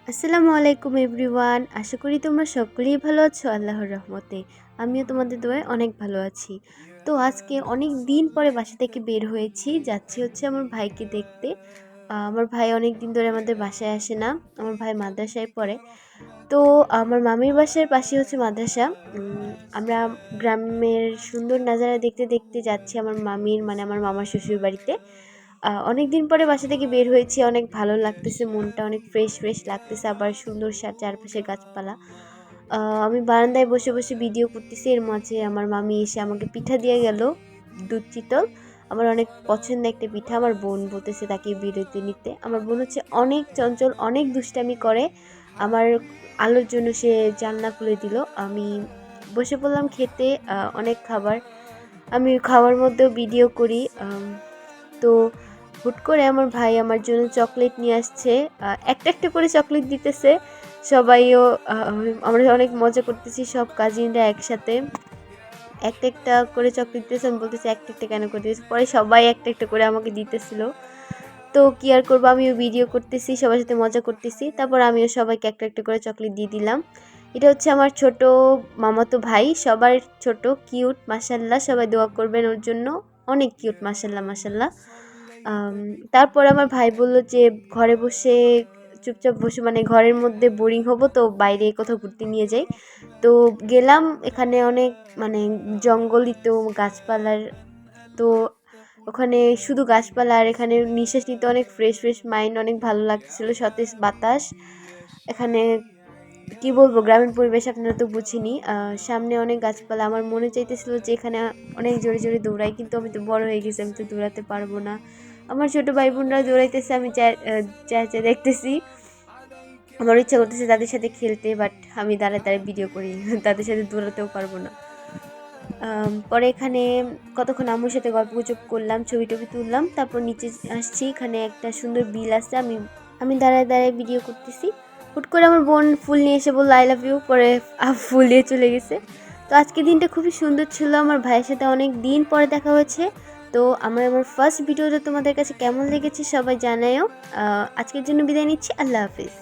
আসসালামু আলাইকুম এভরিওয়ান। আশা করি তোমরা সকলেই ভালো আছো আল্লাহর রহমতে। আমিও তোমাদের দোয়ায় অনেক ভালো আছি। তো আজকে অনেক দিন পরে বাসা থেকে বের হয়েছি, যাচ্ছি হচ্ছে আমার ভাইকে দেখতে। আমার ভাই অনেক দিন ধরে আমাদের বাসায় আসে না। আমার ভাই মাদ্রাসায় পড়ে। তো আমার মামির বাসার পাশে হচ্ছে মাদ্রাসা। আমরা গ্রামের সুন্দর নাজারা দেখতে দেখতে যাচ্ছি আমার মামির মানে আমার মামার শ্বশুর বাড়িতে। অনেক দিন পরে বাসা থেকে বের হয়েছি, অনেক ভালো লাগতেছে, মনটা অনেক ফ্রেশ ফ্রেশ লাগতেছে, আবার সুন্দর চারপাশে গাছপালা। আমি বারান্দায় বসে বসে ভিডিও করতেছি, এর মাঝে আমার মামি এসে আমাকে পিঠা দিয়ে গেল, দুধ চিতল। আমার অনেক পছন্দের একটা পিঠা। আমার বোন বলতেছে তাকে বিরতি নিতে। আমার বোন হচ্ছে অনেক চঞ্চল, অনেক দুষ্টামি করে। আমার আলোর জন্য সে জানলা খুলে দিল। আমি বসে পড়লাম খেতে। অনেক খাবার, আমি খাওয়ার মধ্যেও ভিডিও করি। তো হুট করে আমার ভাই আমার জন্য চকলেট নিয়ে আসছে। একটা একটা করে চকলেট দিতেছে সবাইও। আমরা অনেক মজা করতেছি সব কাজিনরা একসাথে। একটা একটা করে চকলেট দিতেছে, আমি বলতেছি একটা একটা কেন করে দিতেছি, পরে সবাই একটা একটা করে আমাকে দিতেছিল। তো কি আর করবো, আমিও ভিডিও করতেছি, সবার সাথে মজা করতেছি, তারপর আমিও সবাইকে একটা একটা করে চকলেট দিয়ে দিলাম। এটা হচ্ছে আমার ছোট মামাতো ভাই, সবার ছোট, কিউট মাশাল্লাহ। সবাই দোয়া করবেন ওর জন্য, অনেক কিউট মাশাল্লাহ মাশাল্লাহ। তারপর আমার ভাই বলল যে ঘরে বসে চুপচাপ বসে মানে ঘরের মধ্যে বোরিং হব, তো বাইরে কোথাও ঘুরতে নিয়ে যাই। তো গেলাম, এখানে অনেক মানে জঙ্গলই, তো গাছপালার, তো ওখানে শুধু গাছপালা, আর এখানে নিঃশ্বাস নিতে অনেক ফ্রেশ ফ্রেশ মাইন্ড, অনেক ভালো লাগছিল, সতেজ বাতাস। এখানে কি বলবো, গ্রামীণ পরিবেশ আপনারা তো বুঝিনি। সামনে অনেক গাছপালা, আমার মনে চাইতেছিল যে এখানে অনেক জোরে জোরে দৌড়াই, কিন্তু আমি তো বড় হয়ে গেছি, আমি তো দৌড়াতে পারবো না। আমার ছোট ভাই বোনরা দৌড়াইতেছে, আমি চাই দেখতেছি। আমার ইচ্ছা করতেছে তাদের সাথে খেলতে, বাট আমি দাঁড়ায় দাঁড়ায় ভিডিও করি, তাদের সাথে দৌড়াতেও পারবো না। পরে এখানে কতক্ষণ আম্মুর সাথে গল্প গুজব করলাম, ছবি টবি তুললাম, তারপর নিচে আসছি। এখানে একটা সুন্দর বিল আছে, আমি দাঁড়ায় দাঁড়ায় ভিডিও করতেছি। হুট করে আমার বোন ফুল নিয়ে এসে বললো আই লাভ ইউ, পরে ফুল দিয়ে চলে গেছে। তো আজকের দিনটা খুবই সুন্দর ছিল, আমার ভাইয়ের সাথে অনেক দিন পরে দেখা হয়েছে। তো আমার ফার্স্ট ভিডিওটা তোমাদের কাছে কেমন লেগেছে সবাই জানায়ও। আজকের জন্য বিদায় নিচ্ছি, আল্লাহ হাফিজ।